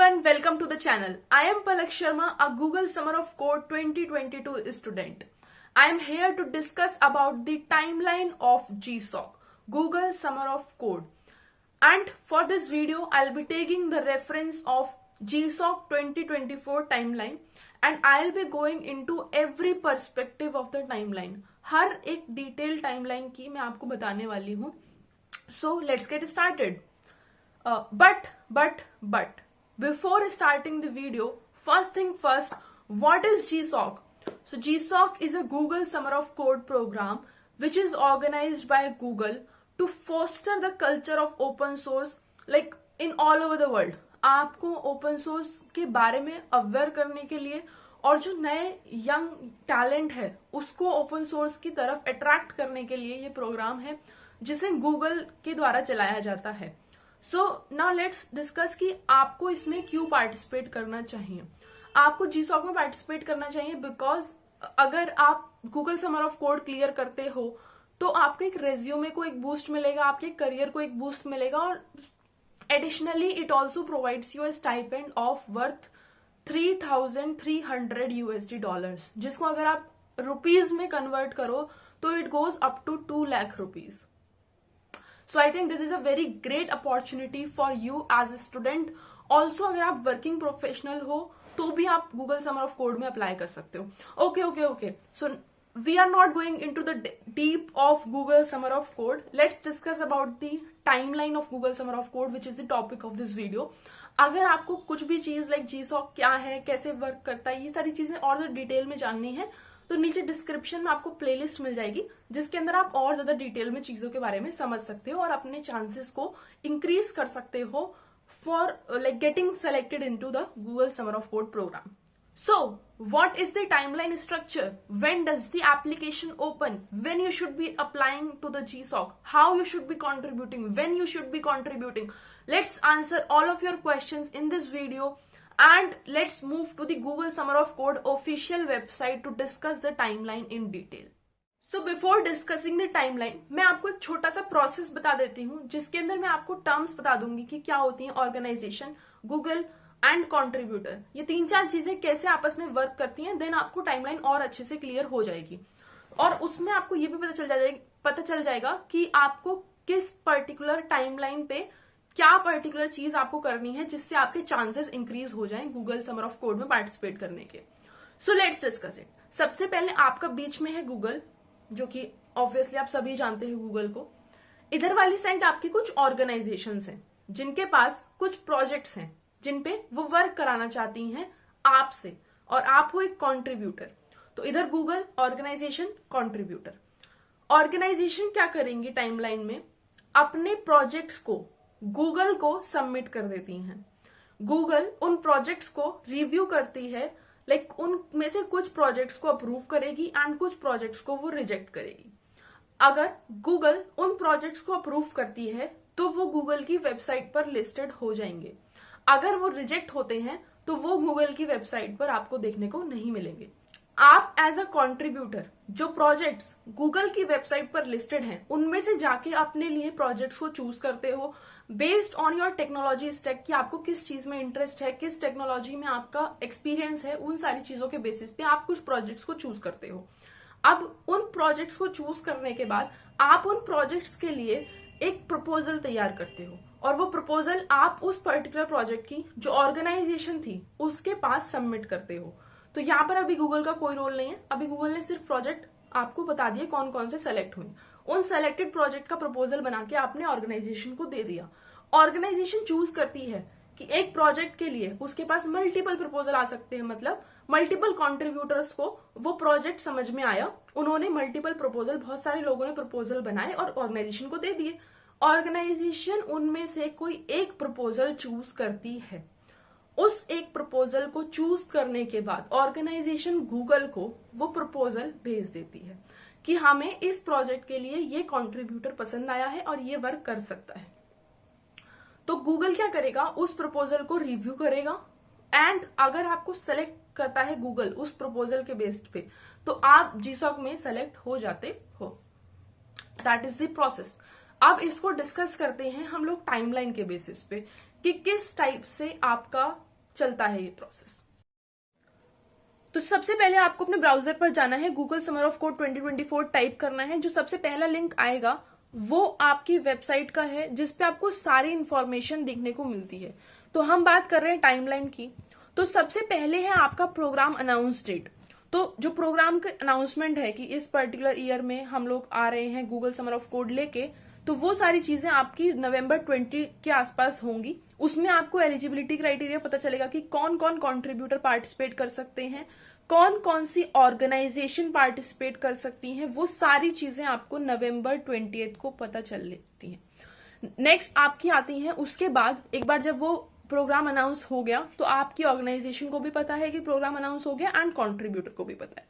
everyone, welcome to the channel. I am Palak Sharma, a Google Summer of Code 2022 student. I am here to discuss about the timeline of GSOC, Google Summer of Code. And for this video, I'll be taking the reference of GSOC 2024 timeline and I'll be going into every perspective of the timeline. हर एक detailed timeline की मैं आपको बताने वाली हूँ. So let's get started. But before starting the video, first thing first, what is GSOC? So GSOC is a Google Summer of Code program which is organized by Google to foster the culture of open source like in all over the world. आपको open source के बारे में aware करने के लिए और जो नए young talent है उसको open source की तरफ attract करने के लिए ये प्रोग्राम है जिसे Google के द्वारा चलाया जाता है. सो नाउ लेट्स डिस्कस कि आपको इसमें क्यों पार्टिसिपेट करना चाहिए. आपको GSOC में पार्टिसिपेट करना चाहिए बिकॉज अगर आप Google summer of code clear करते हो तो आपके एक रेज्यूमे को एक बूस्ट मिलेगा, आपके करियर को एक बूस्ट मिलेगा और additionally it also provides you a stipend of worth $3,300 जिसको अगर आप रुपीज में कन्वर्ट करो तो it goes up to 2 lakh rupees. So I think this is a very great opportunity for you as a student. Also अगर आप working professional हो तो भी आप Google Summer of Code में अप्लाई कर सकते हो. Okay. So we are not going into the deep of Google Summer of Code. Let's discuss about the timeline of Google Summer of Code, which is the topic of this video. अगर आपको कुछ भी चीज like GSOC क्या है, कैसे work करता है, ये सारी चीजें और डिटेल में जाननी है तो नीचे डिस्क्रिप्शन में आपको प्लेलिस्ट मिल जाएगी जिसके अंदर आप और ज्यादा डिटेल में चीजों के बारे में समझ सकते हो और अपने चांसेस को इंक्रीज कर सकते हो for like getting selected into the Google summer of code program. So what is the timeline structure? When does the application open? When you should be applying to the GSOC? How you should be contributing? When you should be contributing? Let's answer all of your questions in this video. And let's move to the Google Summer of Code official website to discuss the timeline in detail. So before discussing the timeline, मैं आपको एक छोटा सा process बता देती हूँ जिसके अंदर मैं आपको टर्म्स बता दूंगी कि क्या होती हैं ऑर्गेनाइजेशन, गूगल एंड कॉन्ट्रीब्यूटर. ये 3-4 चीजें कैसे आपस में वर्क करती हैं, देन आपको टाइमलाइन और अच्छे से क्लियर हो जाएगी. और उसमें आपको ये भी पता चल जाएगा कि आपको किस पर्टिकुलर टाइमलाइन पे क्या पर्टिकुलर चीज आपको करनी है जिससे आपके चांसेस इंक्रीज हो जाएं गूगल समर ऑफ कोड में पार्टिसिपेट करने के. So let's discuss it. सबसे पहले आपका बीच में है गूगल, जो कि ऑब्वियसली आप सभी जानते हैं गूगल को. इधर वाली साइड आपकी कुछ ऑर्गेनाइजेशंस हैं जिनके पास कुछ प्रोजेक्ट्स हैं जिनपे वो वर्क कराना चाहती हैं आपसे और आप हो एक कॉन्ट्रीब्यूटर. तो इधर गूगल, ऑर्गेनाइजेशन, कॉन्ट्रीब्यूटर. ऑर्गेनाइजेशन क्या करेंगी टाइमलाइन में? अपने प्रोजेक्ट्स को गूगल को सबमिट कर देती हैं. गूगल उन प्रोजेक्ट्स को रिव्यू करती है, लाइक उनमें से कुछ प्रोजेक्ट्स को अप्रूव करेगी एंड कुछ प्रोजेक्ट्स को वो रिजेक्ट करेगी. अगर गूगल उन प्रोजेक्ट्स को अप्रूव करती है तो वो गूगल की वेबसाइट पर लिस्टेड हो जाएंगे. अगर वो रिजेक्ट होते हैं तो वो गूगल की वेबसाइट पर आपको देखने को नहीं मिलेंगे. आप एज अ कॉन्ट्रीब्यूटर जो प्रोजेक्ट्स गूगल की वेबसाइट पर लिस्टेड हैं उनमें से जाके अपने लिए प्रोजेक्ट्स को चूज करते हो based on your technology stack कि आपको किस चीज में इंटरेस्ट है, किस टेक्नोलॉजी में आपका एक्सपीरियंस है. उन सारी चीजों के बेसिस पे आप कुछ प्रोजेक्ट्स को चूज करते हो. अब उन प्रोजेक्ट्स को चूज करने के बाद आप उन प्रोजेक्ट्स के लिए एक प्रपोजल तैयार करते हो और वो प्रपोजल आप उस पर्टिकुलर प्रोजेक्ट की जो ऑर्गेनाइजेशन थी उसके पास सबमिट करते हो. तो यहाँ पर अभी गूगल का कोई रोल नहीं है. अभी गूगल ने सिर्फ प्रोजेक्ट आपको बता दिए कौन कौन से सेलेक्ट हुए. उन सेलेक्टेड प्रोजेक्ट का प्रपोजल बना के आपने ऑर्गेनाइजेशन को दे दिया. ऑर्गेनाइजेशन चूज करती है कि एक प्रोजेक्ट के लिए उसके पास मल्टीपल प्रपोजल आ सकते हैं, मतलब मल्टीपल कॉन्ट्रीब्यूटर्स को वो प्रोजेक्ट समझ में आया, उन्होंने मल्टीपल प्रपोजल, बहुत सारे लोगों ने प्रपोजल बनाए और ऑर्गेनाइजेशन को दे दिए. ऑर्गेनाइजेशन उनमें से कोई एक प्रपोजल चूज करती है. उस एक प्रपोजल को चूज करने के बाद ऑर्गेनाइजेशन गूगल को वो प्रपोजल भेज देती है कि हमें इस प्रोजेक्ट के लिए ये कंट्रीब्यूटर पसंद आया है और ये वर्क कर सकता है. तो गूगल क्या करेगा? उस प्रपोजल को रिव्यू करेगा एंड अगर आपको सेलेक्ट करता है गूगल उस प्रपोजल के बेस्ड पे तो आप GSOC में सेलेक्ट हो जाते हो. That is the process. अब इसको डिस्कस करते हैं हम लोग टाइमलाइन के बेसिस पे कि किस टाइप से आपका चलता है ये प्रोसेस। तो सबसे पहले आपको अपने ब्राउजर पर जाना है, Google summer of code 2024 type करना है। जो सबसे पहला लिंक आएगा वो आपकी वेबसाइट का है जिसपे आपको सारी इंफॉर्मेशन देखने को मिलती है। तो हम बात कर रहे हैं टाइमलाइन की। तो सबसे पहले है आपका प्रोग्राम अनाउंस डेट। तो जो प्रोग्राम का अनाउंसमेंट है कि इस पर्टिकुलर ईयर में हम लोग आ रहे हैं गूगल समर ऑफ कोड लेके, तो वो सारी चीजें आपकी नवंबर 20 के आसपास होंगी। उसमें आपको एलिजिबिलिटी क्राइटेरिया पता चलेगा कि कौन कौन कंट्रीब्यूटर पार्टिसिपेट कर सकते हैं, कौन कौन सी ऑर्गेनाइजेशन पार्टिसिपेट कर सकती हैं। वो सारी चीजें आपको नवंबर 20 को पता चल लेती हैं। नेक्स्ट आपकी आती है उसके बाद, एक बार जब वो प्रोग्राम अनाउंस हो गया तो आपकी ऑर्गेनाइजेशन को भी पता है कि प्रोग्राम अनाउंस हो गया एंड कंट्रीब्यूटर को भी पता है।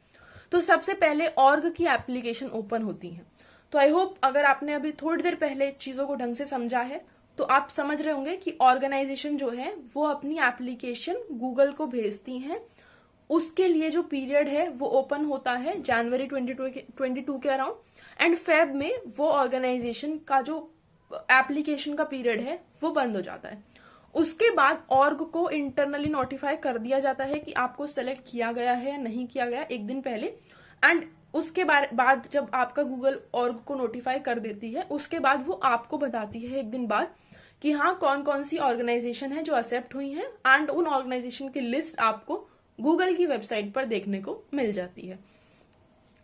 तो सबसे पहले ऑर्ग की एप्लीकेशन ओपन होती है। तो आई होप अगर आपने अभी थोड़ी देर पहले चीजों को ढंग से समझा है तो आप समझ रहे होंगे कि ऑर्गेनाइजेशन जो है वो अपनी एप्लीकेशन गूगल को भेजती हैं। उसके लिए जो पीरियड है वो ओपन होता है जनवरी 22 के अराउंड एंड फेब में वो ऑर्गेनाइजेशन का जो एप्लीकेशन का पीरियड है वो बंद हो जाता है। उसके बाद ऑर्ग को इंटरनली नोटिफाई कर दिया जाता है कि आपको सेलेक्ट किया गया है या नहीं किया गया एक दिन पहले। एंड उसके बाद जब आपका गूगल ऑर्ग को नोटिफाई कर देती है उसके बाद वो आपको बताती है एक दिन बाद कि हाँ कौन कौन सी ऑर्गेनाइजेशन है जो एक्सेप्ट हुई है एंड उन ऑर्गेनाइजेशन की लिस्ट आपको गूगल की वेबसाइट पर देखने को मिल जाती है।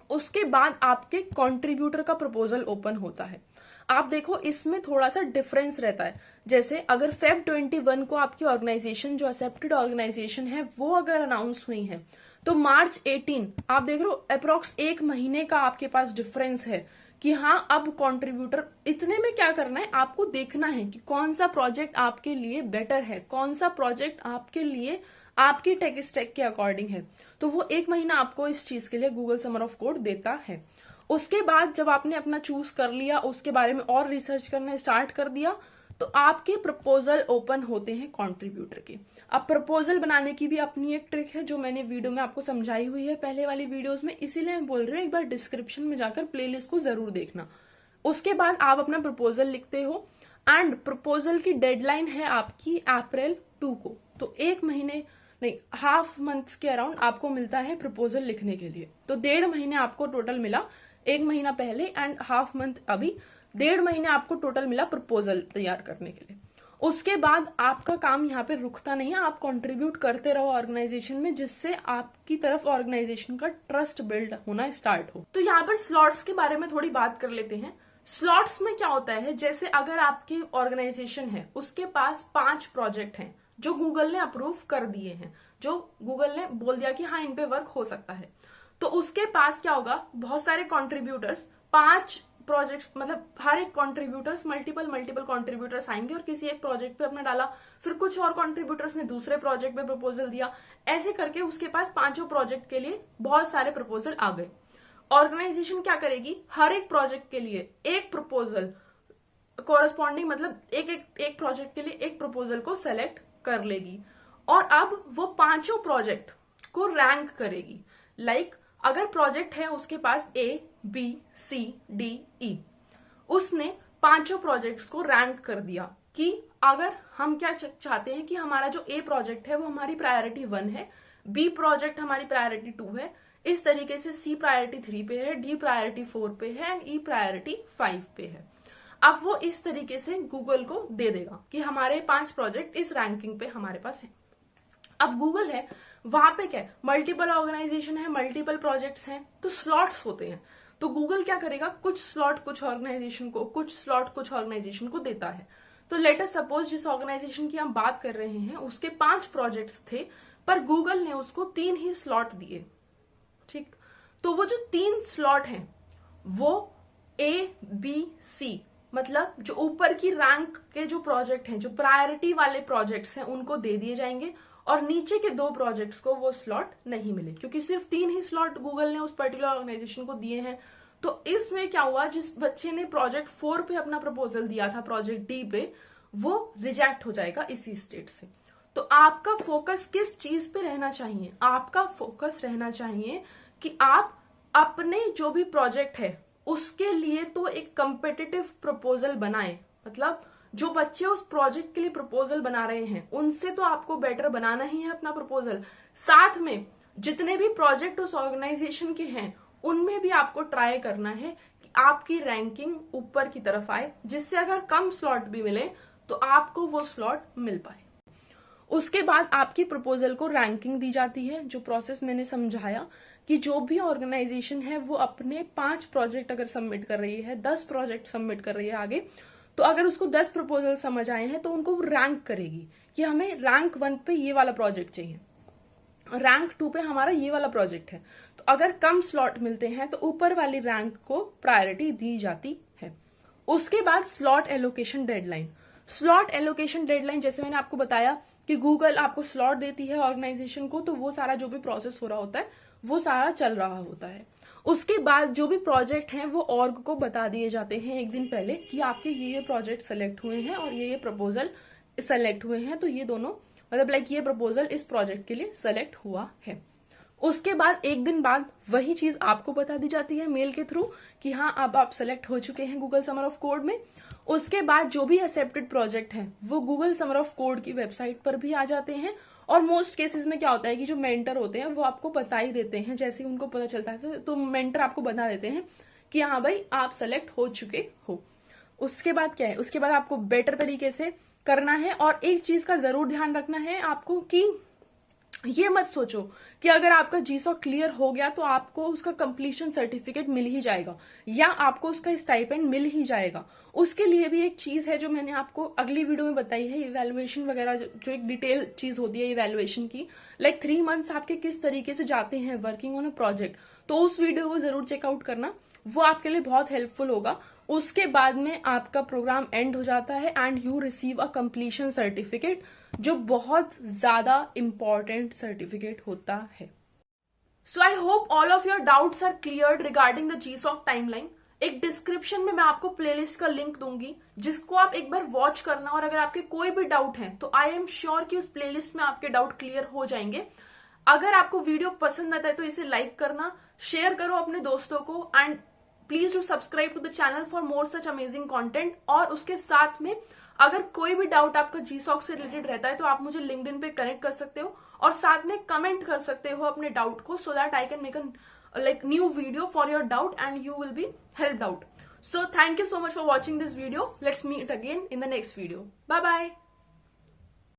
उसके बाद आपके कंट्रीब्यूटर का प्रपोजल ओपन होता है। आप देखो इसमें थोड़ा सा डिफरेंस रहता है। जैसे अगर फेब 21 को आपकी ऑर्गेनाइजेशन जो एक्सेप्टेड ऑर्गेनाइजेशन है वो अगर अनाउंस हुई है तो मार्च 18 आप देख रहे हो अप्रोक्स एक महीने का आपके पास डिफरेंस है कि हाँ अब कंट्रीब्यूटर इतने में क्या करना है, आपको देखना है कि कौन सा प्रोजेक्ट आपके लिए बेटर है, कौन सा प्रोजेक्ट आपके लिए आपकी टेक स्टैक के अकॉर्डिंग है। तो वो एक महीना आपको इस चीज के लिए गूगल समर ऑफ कोड देता है। उसके बाद जब आपने अपना चूज कर लिया, उसके बारे में और रिसर्च करना स्टार्ट कर दिया, तो आपके प्रपोजल ओपन होते हैं कंट्रीब्यूटर के। अब प्रपोजल बनाने की भी अपनी एक ट्रिक है जो मैंने वीडियो में आपको समझाई हुई है पहले वाली वीडियोस में, इसीलिए मैं बोल रही हूँ एक बार डिस्क्रिप्शन में जाकर प्लेलिस्ट को जरूर देखना। उसके बाद आप अपना प्रपोजल लिखते हो एंड प्रपोजल की डेडलाइन है आपकी अप्रैल 2 को। तो एक महीने नहीं, हाफ मंथ के अराउंड आपको मिलता है प्रपोजल लिखने के लिए। तो 1.5 महीने आपको टोटल मिला, एक महीना पहले एंड हाफ मंथ अभी, 1.5 महीने आपको टोटल मिला प्रपोजल तैयार करने के लिए। उसके बाद आपका काम यहाँ पे रुकता नहीं है, आप कंट्रीब्यूट करते रहो ऑर्गेनाइजेशन में जिससे आपकी तरफ ऑर्गेनाइजेशन का ट्रस्ट बिल्ड होना स्टार्ट हो। तो यहाँ पर स्लॉट्स के बारे में थोड़ी बात कर लेते हैं। स्लॉट्स में क्या होता है, जैसे अगर आपकी ऑर्गेनाइजेशन है उसके पास 5 प्रोजेक्ट हैं जो गूगल ने अप्रूव कर दिए हैं, जो गूगल ने बोल दिया कि हाँ इन पे वर्क हो सकता है, तो उसके पास क्या होगा, बहुत सारे कंट्रीब्यूटर्स 5 प्रोजेक्ट्स, मतलब हर एक कंट्रीब्यूटर्स मल्टीपल कंट्रीब्यूटर्स आएंगे और किसी एक प्रोजेक्ट पे अपना डाला, फिर कुछ और कंट्रीब्यूटर्स ने दूसरे प्रोजेक्ट पे प्रपोजल दिया, ऐसे करके उसके पास 5 प्रोजेक्ट के लिए बहुत सारे प्रपोजल आ गए। ऑर्गेनाइजेशन क्या करेगी, हर एक प्रोजेक्ट के लिए एक प्रपोजल कोरस्पॉन्डिंग, मतलब एक प्रोजेक्ट के लिए एक प्रपोजल को सेलेक्ट कर लेगी और अब वो 5 प्रोजेक्ट को रैंक करेगी। लाइक अगर प्रोजेक्ट है उसके पास A, B, C, D, E, उसने 5 प्रोजेक्ट्स को रैंक कर दिया कि अगर हम क्या चाहते हैं कि हमारा जो A प्रोजेक्ट है वो हमारी प्रायोरिटी 1 है, B प्रोजेक्ट हमारी प्रायोरिटी 2 है, इस तरीके से C प्रायोरिटी 3 पे है, D प्रायोरिटी 4 पे है एंड E प्रायोरिटी 5 पे है। अब वो इस तरीके से गूगल को दे देगा कि हमारे 5 प्रोजेक्ट इस रैंकिंग पे हमारे पास है। अब गूगल है, वहां पे क्या है, मल्टीपल ऑर्गेनाइजेशन है, मल्टीपल प्रोजेक्ट्स हैं, तो स्लॉट्स होते हैं। तो गूगल क्या करेगा, कुछ स्लॉट कुछ ऑर्गेनाइजेशन को, कुछ स्लॉट कुछ ऑर्गेनाइजेशन को देता है। तो लेट अस सपोज जिस ऑर्गेनाइजेशन की हम बात कर रहे हैं उसके 5 प्रोजेक्ट्स थे पर गूगल ने उसको 3 ही स्लॉट दिए, ठीक। तो वो जो 3 स्लॉट हैं वो A, B, C, मतलब जो ऊपर की रैंक के जो प्रोजेक्ट हैं, जो प्रायोरिटी वाले प्रोजेक्ट्स हैं, उनको दे दिए जाएंगे और नीचे के 2 प्रोजेक्ट्स को वो स्लॉट नहीं मिले, क्योंकि सिर्फ 3 ही स्लॉट गूगल ने उस पर्टिकुलर ऑर्गेनाइजेशन को दिए हैं। तो इसमें क्या हुआ, जिस बच्चे ने प्रोजेक्ट 4 पे अपना प्रपोजल दिया था प्रोजेक्ट D पे, वो रिजेक्ट हो जाएगा इसी स्टेट से। तो आपका फोकस किस चीज पे रहना चाहिए, आपका फोकस रहना चाहिए कि आप अपने जो भी प्रोजेक्ट है उसके लिए तो एक कंपेटिटिव प्रपोजल बनाएं, मतलब जो बच्चे उस प्रोजेक्ट के लिए प्रपोजल बना रहे हैं उनसे तो आपको बेटर बनाना ही है अपना प्रपोजल। साथ में जितने भी प्रोजेक्ट उस ऑर्गेनाइजेशन के हैं उनमें भी आपको ट्राई करना है कि आपकी रैंकिंग ऊपर की तरफ आए, जिससे अगर कम स्लॉट भी मिले तो आपको वो स्लॉट मिल पाए। उसके बाद आपकी प्रपोजल को रैंकिंग दी जाती है। जो प्रोसेस मैंने समझाया कि जो भी ऑर्गेनाइजेशन है वो अपने 5 प्रोजेक्ट अगर सबमिट कर रही है, 10 प्रोजेक्ट सबमिट कर रही है आगे, तो अगर उसको 10 प्रपोजल समझ आए हैं तो उनको वो रैंक करेगी कि हमें रैंक 1 पे ये वाला प्रोजेक्ट चाहिए, रैंक 2 पे हमारा ये वाला प्रोजेक्ट है। तो अगर कम स्लॉट मिलते हैं तो ऊपर वाली रैंक को प्रायोरिटी दी जाती है। उसके बाद slot allocation deadline. Slot allocation deadline जैसे मैंने आपको बताया कि गूगल आपको स्लॉट देती है ऑर्गेनाइजेशन को, तो वो सारा जो भी प्रोसेस हो रहा होता है वो सारा चल रहा होता है। उसके बाद जो भी प्रोजेक्ट हैं वो ऑर्ग को बता दिए जाते हैं एक दिन पहले कि आपके ये प्रोजेक्ट सेलेक्ट हुए हैं और ये प्रपोजल सेलेक्ट हुए हैं, तो ये दोनों मतलब लाइक ये प्रपोजल इस प्रोजेक्ट के लिए सेलेक्ट हुआ है। उसके बाद एक दिन बाद वही चीज आपको बता दी जाती है मेल के थ्रू कि हाँ अब आप सेलेक्ट हो चुके हैं गूगल समर ऑफ कोड में। उसके बाद जो भी एक्सेप्टेड प्रोजेक्ट है वो गूगल समर ऑफ कोड की वेबसाइट पर भी आ जाते हैं। और मोस्ट केसेस में क्या होता है कि जो मेंटर होते हैं वो आपको बता ही देते हैं, जैसे ही उनको पता चलता है तो मेंटर आपको बता देते हैं कि हाँ भाई आप सेलेक्ट हो चुके हो। उसके बाद क्या है, उसके बाद आपको बेटर तरीके से करना है। और एक चीज का जरूर ध्यान रखना है आपको कि ये मत सोचो कि अगर आपका जीसॉक क्लियर हो गया तो आपको उसका कंप्लीशन सर्टिफिकेट मिल ही जाएगा या आपको उसका स्टाइपेंड मिल ही जाएगा। उसके लिए भी एक चीज है जो मैंने आपको अगली वीडियो में बताई है, इवैल्यूएशन वगैरह, जो एक डिटेल चीज होती है इवैल्यूएशन की, लाइक 3 मंथ्स आपके किस तरीके से जाते हैं वर्किंग ऑन अ प्रोजेक्ट। तो उस वीडियो को जरूर चेकआउट करना, वो आपके लिए बहुत हेल्पफुल होगा। उसके बाद में आपका प्रोग्राम एंड हो जाता है end you receive a completion certificate, जो बहुत ज्यादा इंपॉर्टेंट सर्टिफिकेट होता है। So I hope all of your doubts are cleared regarding the GSoC timeline. एक डिस्क्रिप्शन में मैं आपको प्लेलिस्ट का लिंक दूंगी जिसको आप एक बार वॉच करना, और अगर आपके कोई भी डाउट है तो आई एम श्योर कि उस प्लेलिस्ट में आपके डाउट क्लियर हो जाएंगे। अगर आपको वीडियो पसंद आता है तो इसे लाइक करना, शेयर करो अपने दोस्तों को, and please do subscribe to the channel for more such amazing content. और उसके साथ में अगर कोई भी डाउट आपका जीसॉक से रिलेटेड रहता है तो आप मुझे लिंक्डइन पे कनेक्ट कर सकते हो और साथ में कमेंट कर सकते हो अपने डाउट को, so that I can make like new video for your doubt and you will be helped out. So thank you so much for watching this video. Let's meet again in the next video. Bye bye.